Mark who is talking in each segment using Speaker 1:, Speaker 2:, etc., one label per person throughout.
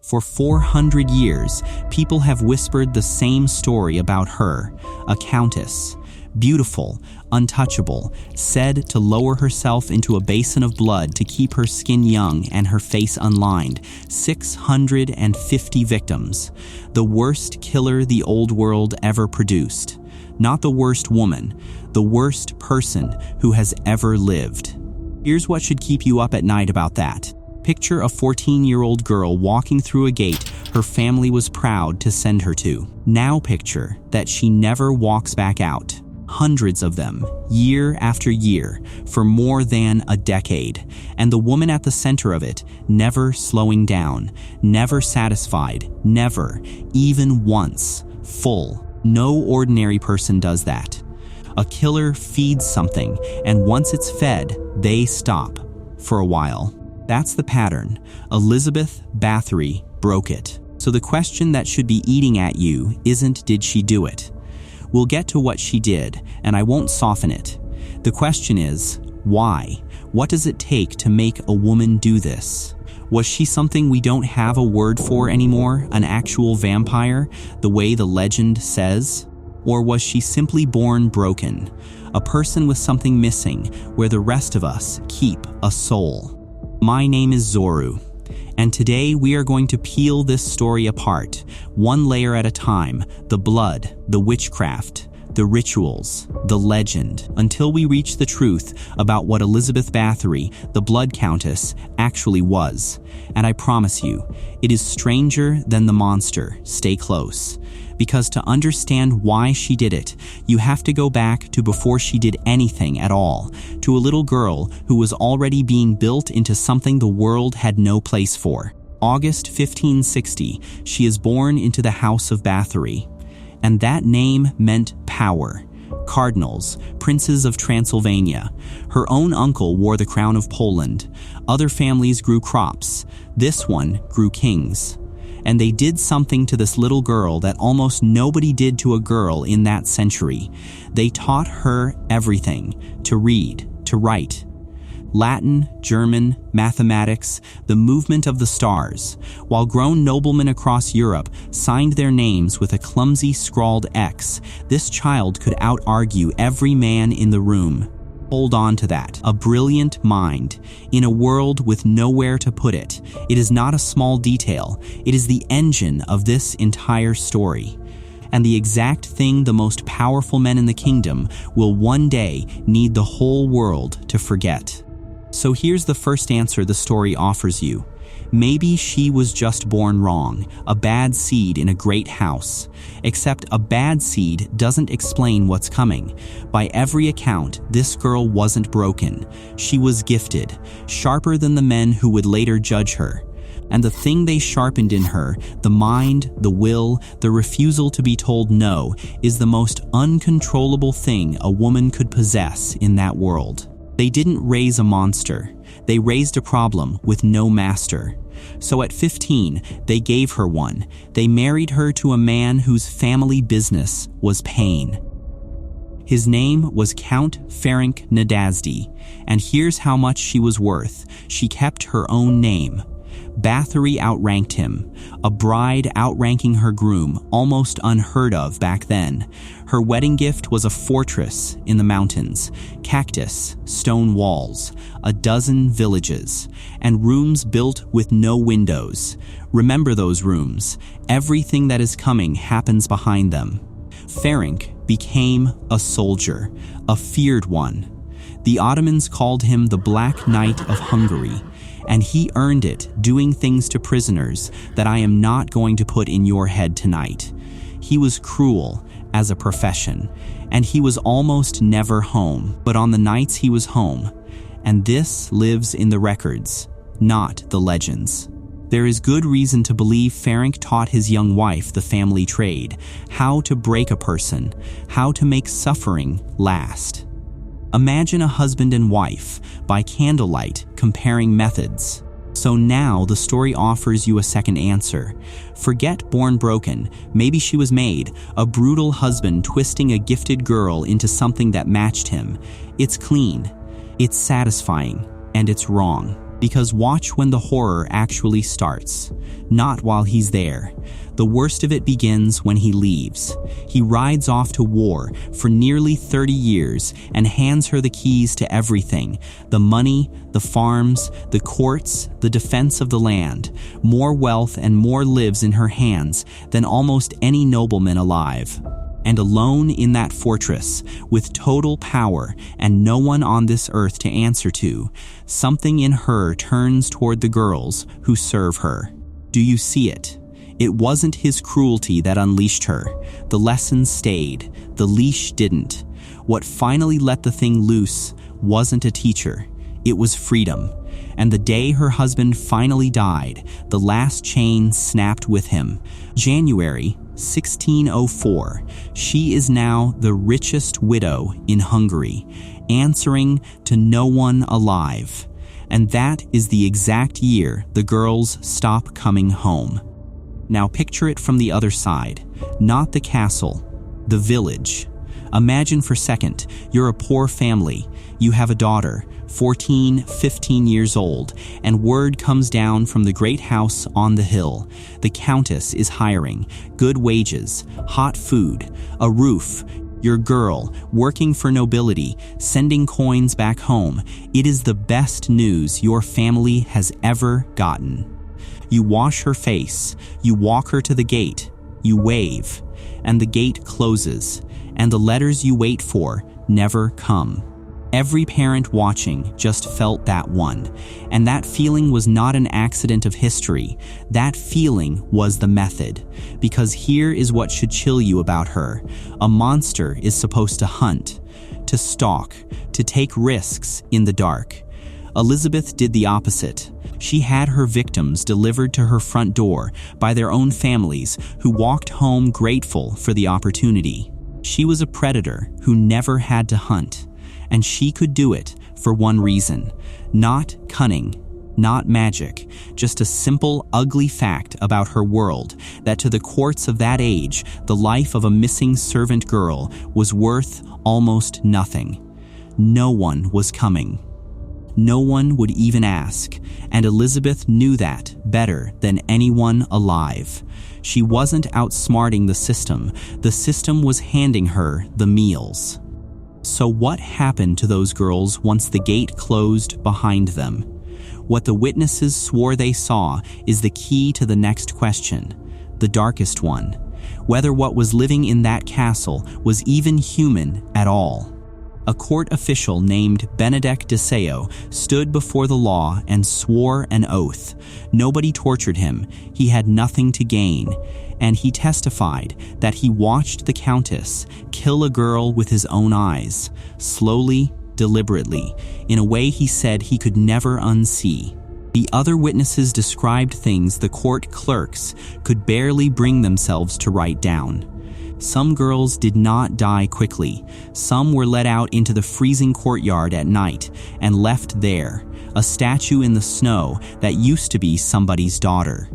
Speaker 1: For 400 years, people have whispered the same story about her, a countess. Beautiful, untouchable, said to lower herself into a basin of blood to keep her skin young and her face unlined. 650 victims. The worst killer the old world ever produced. Not the worst woman, the worst person who has ever lived. Here's what should keep you up at night about that. Picture a 14-year-old girl walking through a gate her family was proud to send her to. Now picture that she never walks back out. Hundreds of them, year after year, for more than a decade. And the woman at the center of it, never slowing down, never satisfied, never, even once, full. No ordinary person does that. A killer feeds something, and once it's fed, they stop. For a while. That's the pattern. Elizabeth Bathory broke it. So the question that should be eating at you isn't did she do it? We'll get to what she did, and I won't soften it. The question is, why? What does it take to make a woman do this? Was she something we don't have a word for anymore, an actual vampire, the way the legend says? Or was she simply born broken, a person with something missing where the rest of us keep a soul? My name is Zoru, and today we are going to peel this story apart, one layer at a time, the blood, the witchcraft, the rituals, the legend, until we reach the truth about what Elizabeth Bathory, the Blood Countess, actually was. And I promise you, it is stranger than the monster. Stay close. Because to understand why she did it, you have to go back to before she did anything at all, to a little girl who was already being built into something the world had no place for. August 1560, she is born into the House of Bathory. And that name meant power. Cardinals, princes of Transylvania. Her own uncle wore the crown of Poland. Other families grew crops. This one grew kings. And they did something to this little girl that almost nobody did to a girl in that century. They taught her everything, to read, to write. Latin, German, mathematics, the movement of the stars, while grown noblemen across Europe signed their names with a clumsy scrawled X, this child could out-argue every man in the room. Hold on to that. A brilliant mind. In a world with nowhere to put it. It is not a small detail. It is the engine of this entire story. And the exact thing the most powerful men in the kingdom will one day need the whole world to forget. So here's the first answer the story offers you. Maybe she was just born wrong, a bad seed in a great house. Except a bad seed doesn't explain what's coming. By every account, this girl wasn't broken. She was gifted, sharper than the men who would later judge her. And the thing they sharpened in her, the mind, the will, the refusal to be told no, is the most uncontrollable thing a woman could possess in that world. They didn't raise a monster. They raised a problem with no master. So at 15, they gave her one. They married her to a man whose family business was pain. His name was Count Ferenc Nadasdy, and here's how much she was worth. She kept her own name. Bathory outranked him, a bride outranking her groom, almost unheard of back then. Her wedding gift was a fortress in the mountains, Cachtice, stone walls, a dozen villages, and rooms built with no windows. Remember those rooms. Everything that is coming happens behind them. Ferenc became a soldier, a feared one. The Ottomans called him the Black Knight of Hungary. And he earned it doing things to prisoners that I am not going to put in your head tonight. He was cruel as a profession, and he was almost never home, but on the nights he was home. And this lives in the records, not the legends. There is good reason to believe Ferenc taught his young wife the family trade, how to break a person, how to make suffering last. Imagine a husband and wife, by candlelight, comparing methods. So now the story offers you a second answer. Forget born broken, maybe she was made, a brutal husband twisting a gifted girl into something that matched him. It's clean, it's satisfying, and it's wrong. Because watch when the horror actually starts, not while he's there. The worst of it begins when he leaves. He rides off to war for nearly 30 years and hands her the keys to everything: the money, the farms, the courts, the defense of the land. More wealth and more lives in her hands than almost any nobleman alive. And alone in that fortress, with total power and no one on this earth to answer to, something in her turns toward the girls who serve her. Do you see it? It wasn't his cruelty that unleashed her. The lesson stayed. The leash didn't. What finally let the thing loose wasn't a teacher. It was freedom. And the day her husband finally died, the last chain snapped with him. January 1604. She is now the richest widow in Hungary, answering to no one alive. And that is the exact year the girls stop coming home. Now picture it from the other side, not the castle, the village. Imagine for a second, you're a poor family. You have a daughter, 14, 15 years old, and word comes down from the great house on the hill. The Countess is hiring, good wages, hot food, a roof. Your girl, working for nobility, sending coins back home. It is the best news your family has ever gotten. You wash her face, you walk her to the gate, you wave, and the gate closes, and the letters you wait for never come. Every parent watching just felt that one, and that feeling was not an accident of history. That feeling was the method, because here is what should chill you about her. A monster is supposed to hunt, to stalk, to take risks in the dark. Elizabeth did the opposite. She had her victims delivered to her front door by their own families who walked home grateful for the opportunity. She was a predator who never had to hunt. And she could do it for one reason: not cunning, not magic, just a simple, ugly fact about her world, that to the courts of that age, the life of a missing servant girl was worth almost nothing. No one was coming. No one would even ask, and Elizabeth knew that better than anyone alive. She wasn't outsmarting the system was handing her the meals. So what happened to those girls once the gate closed behind them? What the witnesses swore they saw is the key to the next question, the darkest one: whether what was living in that castle was even human at all. A court official named Benedek Deseo stood before the law and swore an oath. Nobody tortured him. He had nothing to gain. And he testified that he watched the Countess kill a girl with his own eyes, slowly, deliberately, in a way he said he could never unsee. The other witnesses described things the court clerks could barely bring themselves to write down. Some girls did not die quickly. Some were let out into the freezing courtyard at night and left there, a statue in the snow that used to be somebody's daughter.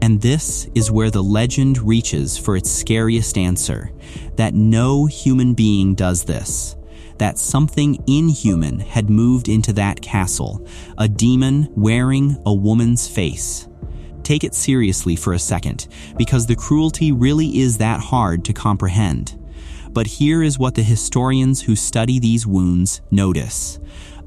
Speaker 1: And this is where the legend reaches for its scariest answer: that no human being does this. That something inhuman had moved into that castle, a demon wearing a woman's face. Take it seriously for a second, because the cruelty really is that hard to comprehend. But here is what the historians who study these wounds notice.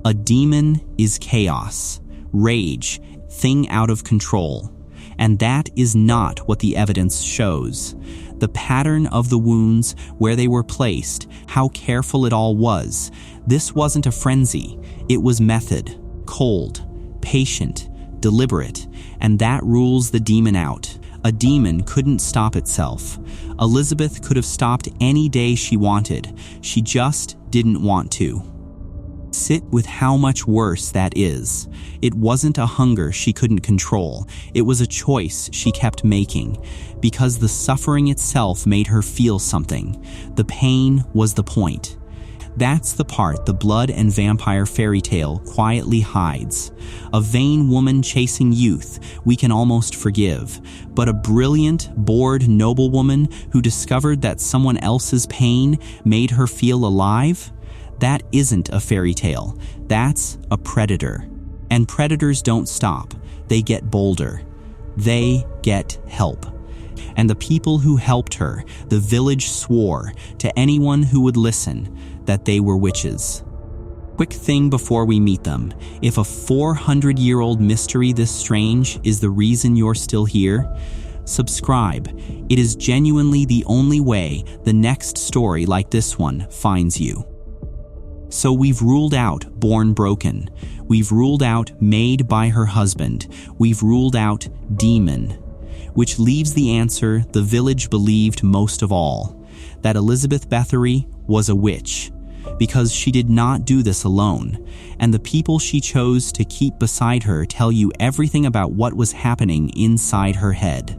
Speaker 1: A demon is chaos, rage, thing out of control. And that is not what the evidence shows. The pattern of the wounds, where they were placed, how careful it all was. This wasn't a frenzy. It was method, cold, patient, deliberate, and that rules the demon out. A demon couldn't stop itself. Elizabeth could have stopped any day she wanted. She just didn't want to. Sit with how much worse that is. It wasn't a hunger she couldn't control. It was a choice she kept making, because the suffering itself made her feel something. The pain was the point. That's the part the blood and vampire fairy tale quietly hides. A vain woman chasing youth we can almost forgive, but a brilliant, bored noblewoman who discovered that someone else's pain made her feel alive? That isn't a fairy tale. That's a predator. And predators don't stop. They get bolder. They get help. And the people who helped her, the village swore to anyone who would listen that they were witches. Quick thing before we meet them. If a 400-year-old mystery this strange is the reason you're still here, subscribe. It is genuinely the only way the next story like this one finds you. So we've ruled out born broken. We've ruled out made by her husband. We've ruled out demon. Which leaves the answer the village believed most of all, that Elizabeth Bathory was a witch. Because she did not do this alone, and the people she chose to keep beside her tell you everything about what was happening inside her head.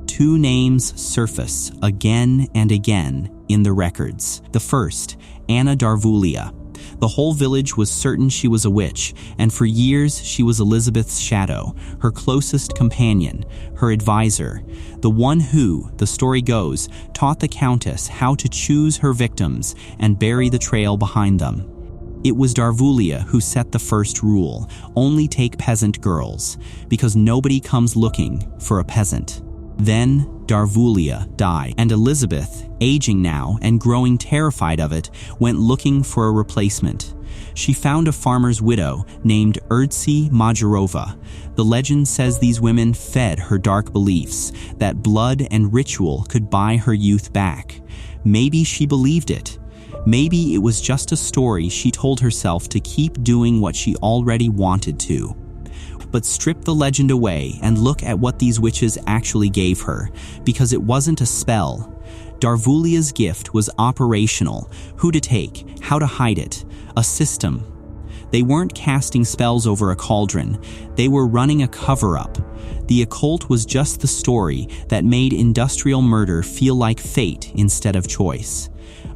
Speaker 1: Two names surface again and again in the records. The first, Anna Darvulia. The whole village was certain she was a witch, and for years she was Elizabeth's shadow, her closest companion, her advisor, the one who, the story goes, taught the Countess how to choose her victims and bury the trail behind them. It was Darvulia who set the first rule: only take peasant girls, because nobody comes looking for a peasant. Then Darvulia died, and Elizabeth, aging now and growing terrified of it, went looking for a replacement. She found a farmer's widow named Erdzi Majorova. The legend says these women fed her dark beliefs, that blood and ritual could buy her youth back. Maybe she believed it. Maybe it was just a story she told herself to keep doing what she already wanted to. But strip the legend away and look at what these witches actually gave her, because it wasn't a spell. Darvulia's gift was operational: who to take, how to hide it, a system. They weren't casting spells over a cauldron, they were running a cover-up. The occult was just the story that made industrial murder feel like fate instead of choice.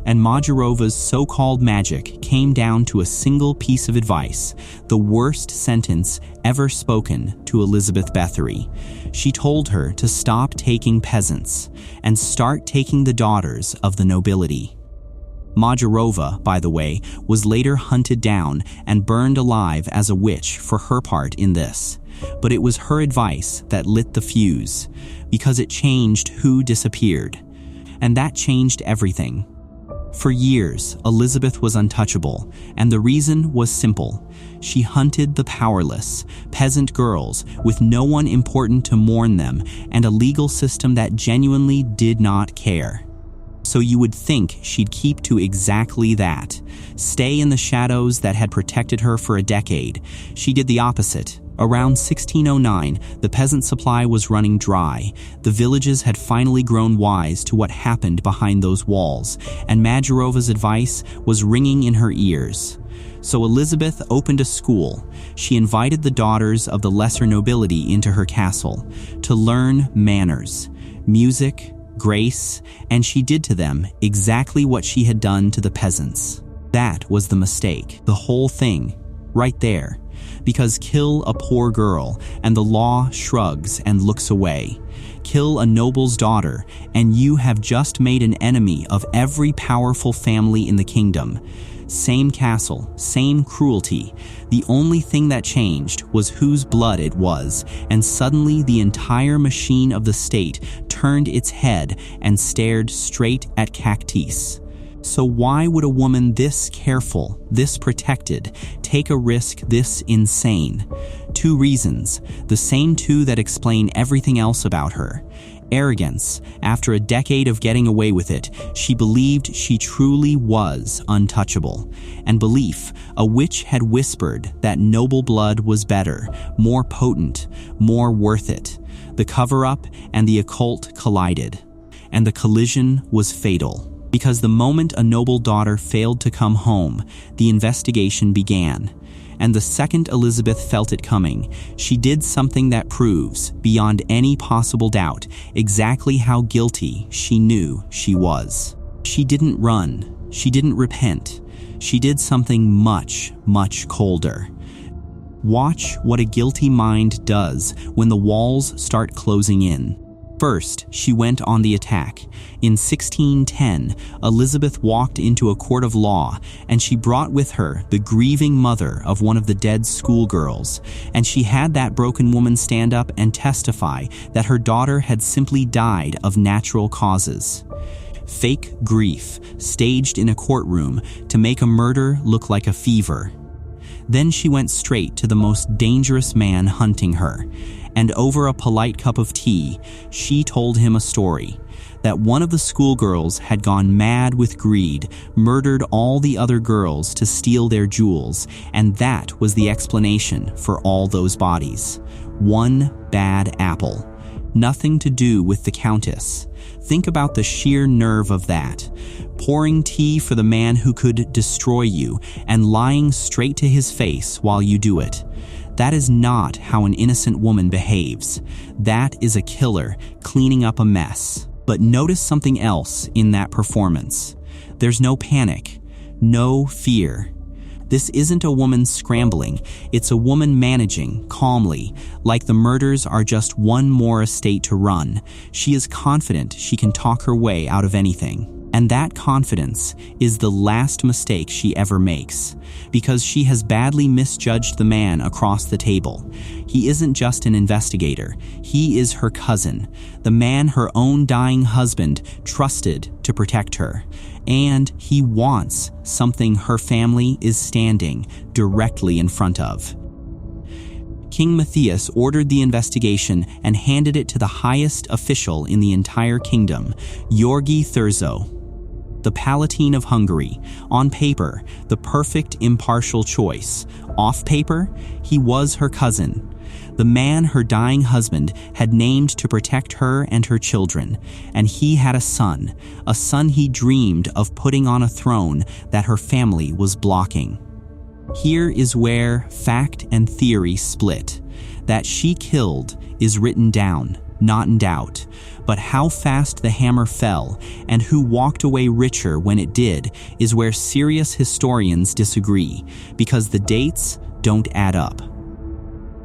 Speaker 1: And Majorova's so-called magic came down to a single piece of advice, the worst sentence ever spoken to Elizabeth Bathory. She told her to stop taking peasants and start taking the daughters of the nobility. Majorova, by the way, was later hunted down and burned alive as a witch for her part in this. But it was her advice that lit the fuse, because it changed who disappeared. And that changed everything. For years, Elizabeth was untouchable, and the reason was simple. She hunted the powerless, peasant girls with no one important to mourn them, and a legal system that genuinely did not care. So you would think she'd keep to exactly that, stay in the shadows that had protected her for a decade. She did the opposite. Around 1609, the peasant supply was running dry. The villages had finally grown wise to what happened behind those walls, and Majorova's advice was ringing in her ears. So Elizabeth opened a school. She invited the daughters of the lesser nobility into her castle to learn manners, music, grace, and she did to them exactly what she had done to the peasants. That was the mistake, the whole thing, right there. Because kill a poor girl, and the law shrugs and looks away. Kill a noble's daughter, and you have just made an enemy of every powerful family in the kingdom. Same castle, same cruelty. The only thing that changed was whose blood it was, and suddenly the entire machine of the state turned its head and stared straight at Cachtice. So why would a woman this careful, this protected, take a risk this insane? Two reasons, the same two that explain everything else about her. Arrogance. After a decade of getting away with it, she believed she truly was untouchable. And belief. A witch had whispered that noble blood was better, more potent, more worth it. The cover-up and the occult collided. And the collision was fatal. Because the moment a noble daughter failed to come home, the investigation began. And the second Elizabeth felt it coming, she did something that proves, beyond any possible doubt, exactly how guilty she knew she was. She didn't run. She didn't repent. She did something much, much colder. Watch what a guilty mind does when the walls start closing in. First, she went on the attack. In 1610, Elizabeth walked into a court of law, and she brought with her the grieving mother of one of the dead schoolgirls, and she had that broken woman stand up and testify that her daughter had simply died of natural causes. Fake grief, staged in a courtroom to make a murder look like a fever. Then she went straight to the most dangerous man hunting her, and over a polite cup of tea, she told him a story, that one of the schoolgirls had gone mad with greed, murdered all the other girls to steal their jewels, and that was the explanation for all those bodies. One bad apple. Nothing to do with the Countess. Think about the sheer nerve of that. Pouring tea for the man who could destroy you and lying straight to his face while you do it. That is not how an innocent woman behaves. That is a killer cleaning up a mess. But notice something else in that performance. There's no panic, no fear. This isn't a woman scrambling, it's a woman managing calmly, like the murders are just one more estate to run. She is confident she can talk her way out of anything. And that confidence is the last mistake she ever makes, because she has badly misjudged the man across the table. He isn't just an investigator, he is her cousin, the man her own dying husband trusted to protect her. And he wants something her family is standing directly in front of. King Matthias ordered the investigation and handed it to the highest official in the entire kingdom, György Thurzo, the Palatine of Hungary. On paper, the perfect impartial choice. Off paper, he was her cousin, the man her dying husband had named to protect her and her children, and he had a son he dreamed of putting on a throne that her family was blocking. Here is where fact and theory split. That she killed is written down, not in doubt, but how fast the hammer fell and who walked away richer when it did is where serious historians disagree, because the dates don't add up.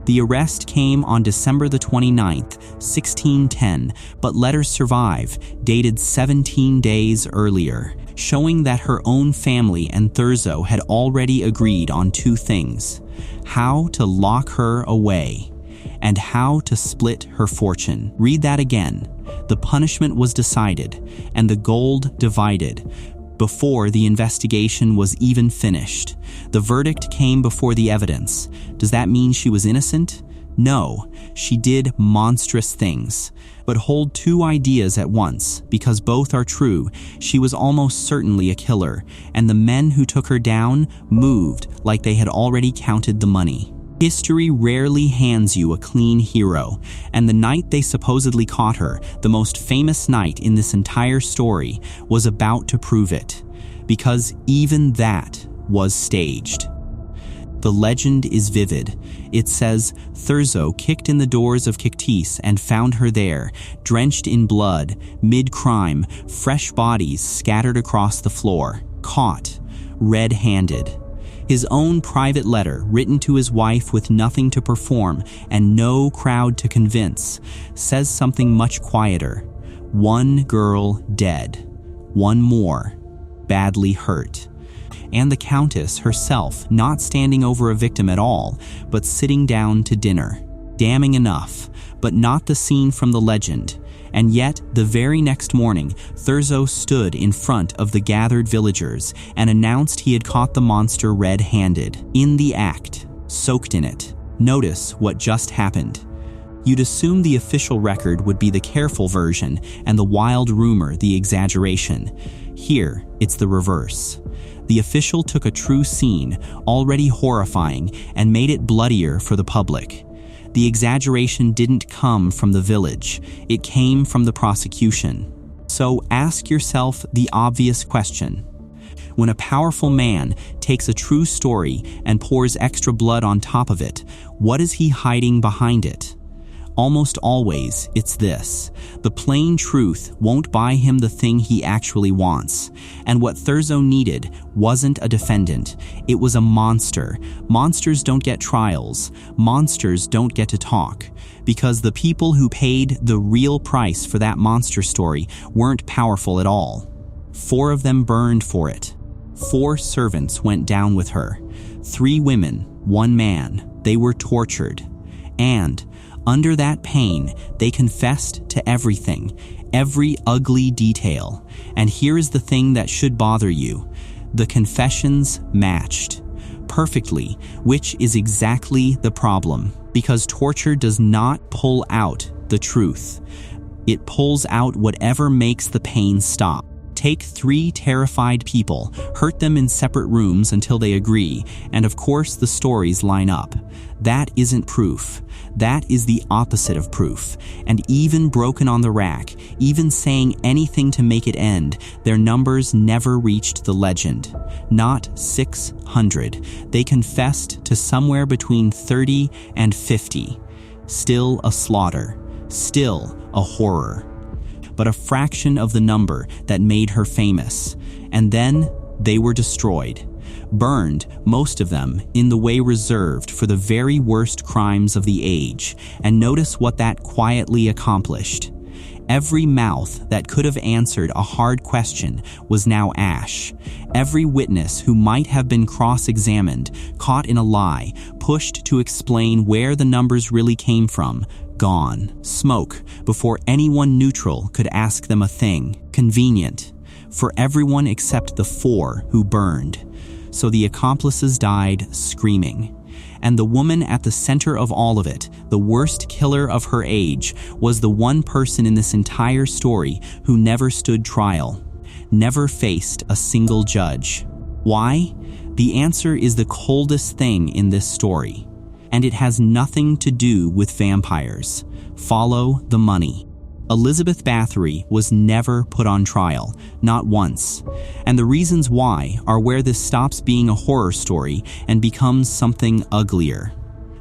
Speaker 1: The arrest came on December the 29th, 1610, but letters survive, dated 17 days earlier, showing that her own family and Thurzo had already agreed on two things: how to lock her away and how to split her fortune. Read that again. The punishment was decided and the gold divided before the investigation was even finished. The verdict came before the evidence. Does that mean she was innocent? No, she did monstrous things. But hold two ideas at once, because both are true. She was almost certainly a killer, and the men who took her down moved like they had already counted the money. History rarely hands you a clean hero, and the night they supposedly caught her, the most famous night in this entire story, was about to prove it, because even that was staged. The legend is vivid. It says Thurzo kicked in the doors of Cachtice and found her there, drenched in blood, mid-crime, fresh bodies scattered across the floor, caught, red-handed. His own private letter, written to his wife with nothing to perform and no crowd to convince, says something much quieter. One girl dead, one more badly hurt. And the Countess herself not standing over a victim at all, but sitting down to dinner. Damning enough, but not the scene from the legend. And yet, the very next morning, Thurzo stood in front of the gathered villagers and announced he had caught the monster red-handed, in the act, soaked in it. Notice what just happened. You'd assume the official record would be the careful version and the wild rumor the exaggeration. Here, it's the reverse. The official took a true scene, already horrifying, and made it bloodier for the public. The exaggeration didn't come from the village, it came from the prosecution. So ask yourself the obvious question. When a powerful man takes a true story and pours extra blood on top of it, what is he hiding behind it? Almost always, it's this: The plain truth won't buy him the thing he actually wants. And what Thurzo needed wasn't a defendant. It was a monster. Monsters don't get trials. Monsters don't get to talk. Because the people who paid the real price for that monster story weren't powerful at all. 4 of them burned for it. 4 servants went down with her. 3 women, 1 man. They were tortured. And under that pain, they confessed to everything, every ugly detail. And here is the thing that should bother you. The confessions matched perfectly, which is exactly the problem. Because torture does not pull out the truth. It pulls out whatever makes the pain stop. Take 3 terrified people, hurt them in separate rooms until they agree, and of course the stories line up. That isn't proof. That is the opposite of proof. And even broken on the rack, even saying anything to make it end, their numbers never reached the legend. Not 600. They confessed to somewhere between 30 and 50. Still a slaughter. Still a horror. But a fraction of the number that made her famous. And then they were destroyed. Burned, most of them, in the way reserved for the very worst crimes of the age. And notice what that quietly accomplished. Every mouth that could have answered a hard question was now ash. Every witness who might have been cross-examined, caught in a lie, pushed to explain where the numbers really came from, gone. Smoke before anyone neutral could ask them a thing. Convenient. For everyone except the 4 who burned. So the accomplices died screaming. And the woman at the center of all of it, the worst killer of her age, was the one person in this entire story who never stood trial, never faced a single judge. Why? The answer is the coldest thing in this story. And it has nothing to do with vampires. Follow the money. Elizabeth Bathory was never put on trial, not once. And the reasons why are where this stops being a horror story and becomes something uglier.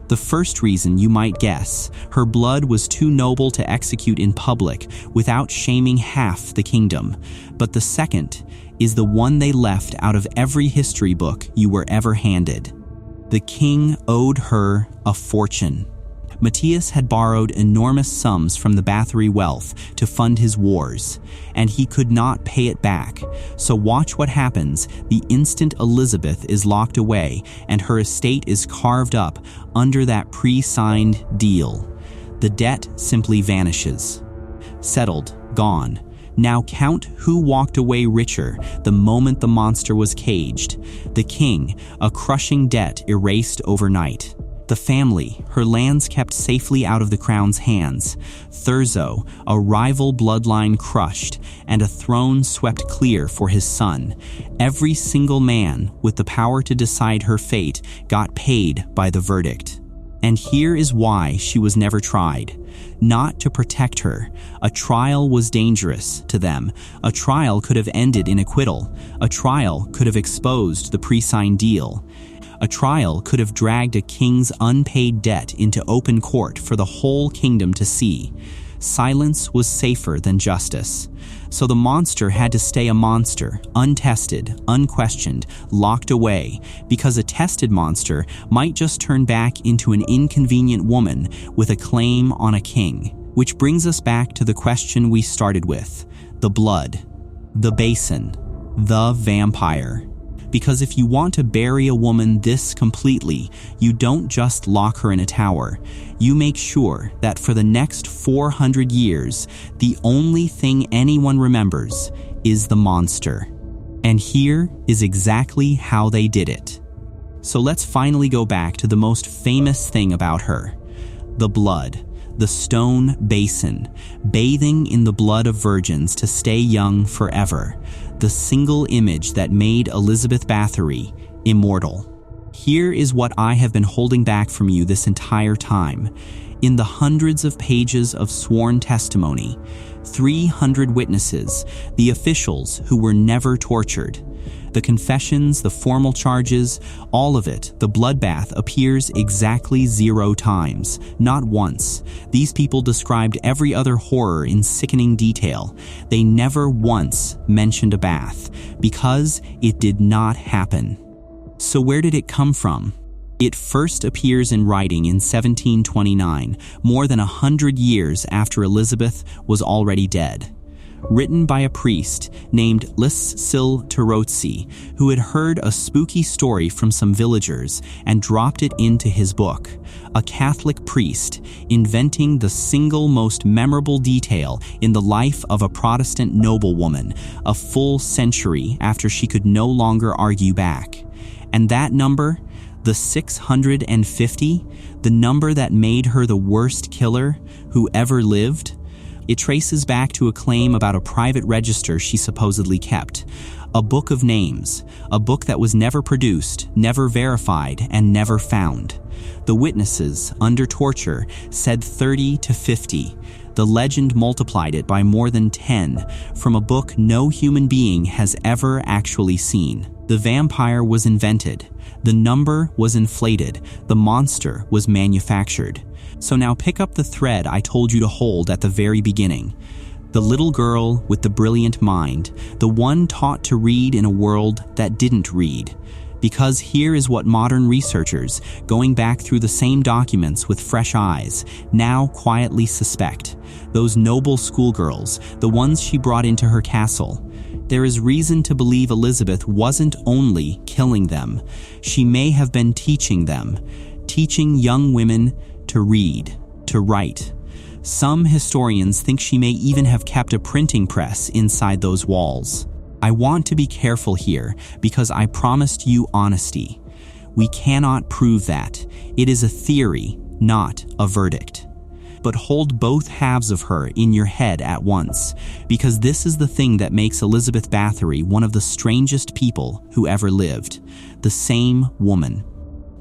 Speaker 1: The first reason you might guess, her blood was too noble to execute in public without shaming half the kingdom. But the second is the one they left out of every history book you were ever handed. The king owed her a fortune. Matthias had borrowed enormous sums from the Bathory wealth to fund his wars, and he could not pay it back. So watch what happens the instant Elizabeth is locked away and her estate is carved up under that pre-signed deal. The debt simply vanishes. Settled, gone. Now count who walked away richer the moment the monster was caged. The king, a crushing debt erased overnight. The family, her lands kept safely out of the crown's hands. Thurzo, a rival bloodline crushed, and a throne swept clear for his son. Every single man with the power to decide her fate got paid by the verdict. And here is why she was never tried. Not to protect her. A trial was dangerous to them. A trial could have ended in acquittal. A trial could have exposed the pre-signed deal. A trial could have dragged a king's unpaid debt into open court for the whole kingdom to see. Silence was safer than justice. So the monster had to stay a monster, untested, unquestioned, locked away, because a tested monster might just turn back into an inconvenient woman with a claim on a king. Which brings us back to the question we started with: the blood, the basin, the vampire. Because if you want to bury a woman this completely, you don't just lock her in a tower. You make sure that for the next 400 years, the only thing anyone remembers is the monster. And here is exactly how they did it. So let's finally go back to the most famous thing about her: the blood. The stone basin, bathing in the blood of virgins to stay young forever. The single image that made Elizabeth Bathory immortal. Here is what I have been holding back from you this entire time. In the hundreds of pages of sworn testimony, 300 witnesses, the officials who were never tortured, the confessions, the formal charges, all of it, the bloodbath appears exactly 0 times, not once. These people described every other horror in sickening detail. They never once mentioned a bath, because it did not happen. So where did it come from? It first appears in writing in 1729, more than 100 years after Elizabeth was already dead. Written by a priest named Tarotsi, who had heard a spooky story from some villagers and dropped it into his book. A Catholic priest inventing the single most memorable detail in the life of a Protestant noblewoman, a full century after she could no longer argue back. And that number, the 650, the number that made her the worst killer who ever lived, it traces back to a claim about a private register she supposedly kept, a book of names, a book that was never produced, never verified, and never found. The witnesses, under torture, said 30 to 50. The legend multiplied it by more than 10, from a book no human being has ever actually seen. The vampire was invented. The number was inflated. The monster was manufactured. So now pick up the thread I told you to hold at the very beginning. The little girl with the brilliant mind, the one taught to read in a world that didn't read. Because here is what modern researchers, going back through the same documents with fresh eyes, now quietly suspect. Those noble schoolgirls, the ones she brought into her castle. There is reason to believe Elizabeth wasn't only killing them. She may have been teaching them, teaching young women to read, to write. Some historians think she may even have kept a printing press inside those walls. I want to be careful here because I promised you honesty. We cannot prove that. It is a theory, not a verdict. But hold both halves of her in your head at once, because this is the thing that makes Elizabeth Bathory one of the strangest people who ever lived. The same woman.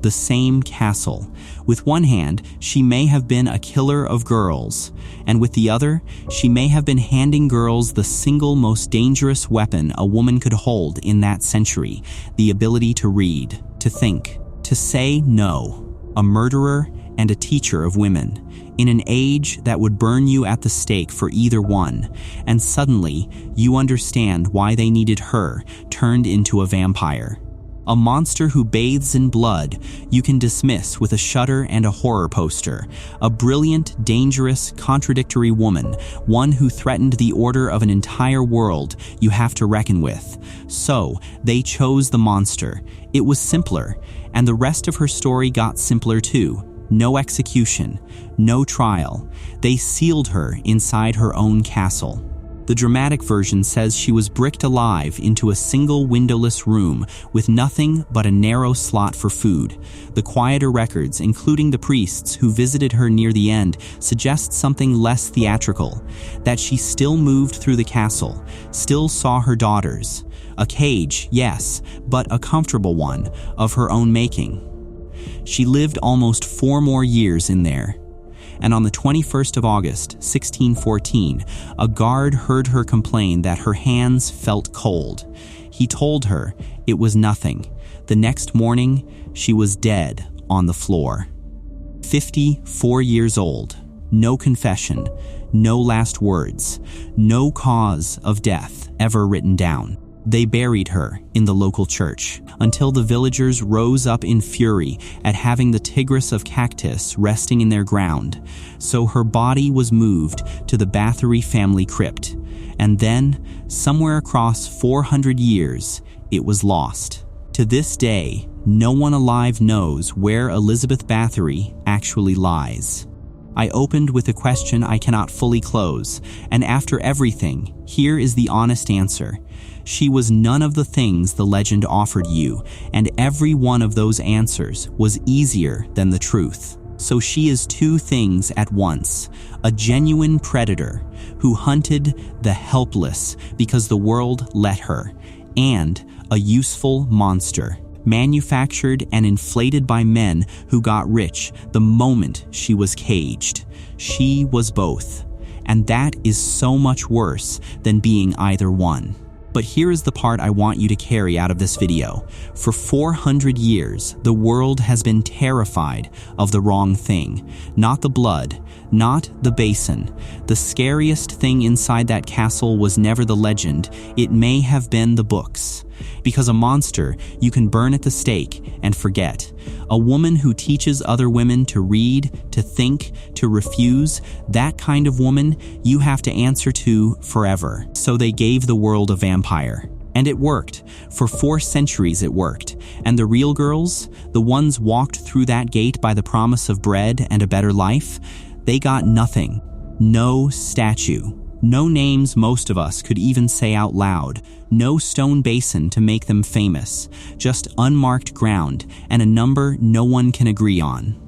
Speaker 1: The same castle. With one hand, she may have been a killer of girls, and with the other, she may have been handing girls the single most dangerous weapon a woman could hold in that century, the ability to read, to think, to say no. A murderer and a teacher of women, in an age that would burn you at the stake for either one, and suddenly you understand why they needed her turned into a vampire. A monster who bathes in blood you can dismiss with a shudder and a horror poster. A brilliant, dangerous, contradictory woman, one who threatened the order of an entire world you have to reckon with. So, they chose the monster. It was simpler, and the rest of her story got simpler too. No execution, no trial. They sealed her inside her own castle. The dramatic version says she was bricked alive into a single windowless room with nothing but a narrow slot for food. The quieter records, including the priests who visited her near the end, suggest something less theatrical, that she still moved through the castle, still saw her daughters. A cage, yes, but a comfortable one, of her own making. She lived almost 4 more years in there. And on the 21st of August, 1614, a guard heard her complain that her hands felt cold. He told her it was nothing. The next morning, she was dead on the floor. 54 years old, no confession, no last words, no cause of death ever written down. They buried her in the local church until the villagers rose up in fury at having the Tigress of Cachtice resting in their ground. So her body was moved to the Bathory family crypt, and then, somewhere across 400 years, it was lost. To this day, no one alive knows where Elizabeth Bathory actually lies. I opened with a question I cannot fully close, and after everything, here is the honest answer. She was none of the things the legend offered you, and every one of those answers was easier than the truth. So she is 2 things at once: a genuine predator who hunted the helpless because the world let her, and a useful monster, manufactured and inflated by men who got rich the moment she was caged. She was both. And that is so much worse than being either one. But here is the part I want you to carry out of this video. For 400 years, the world has been terrified of the wrong thing. Not the blood, not the basin. The scariest thing inside that castle was never the legend. It may have been the books. Because a monster you can burn at the stake and forget. A woman who teaches other women to read, to think, to refuse, that kind of woman you have to answer to forever. So they gave the world a vampire. And it worked. For 4 centuries it worked. And the real girls, the ones walked through that gate by the promise of bread and a better life, they got nothing. No statue. No names most of us could even say out loud. No stone basin to make them famous. Just unmarked ground and a number no one can agree on.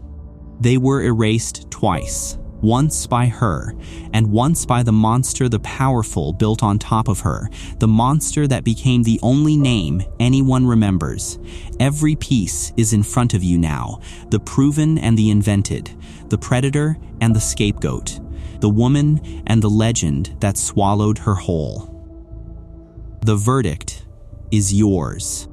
Speaker 1: They were erased twice. Once by her, and once by the monster the powerful built on top of her, the monster that became the only name anyone remembers. Every piece is in front of you now, the proven and the invented, the predator and the scapegoat, the woman and the legend that swallowed her whole. The verdict is yours.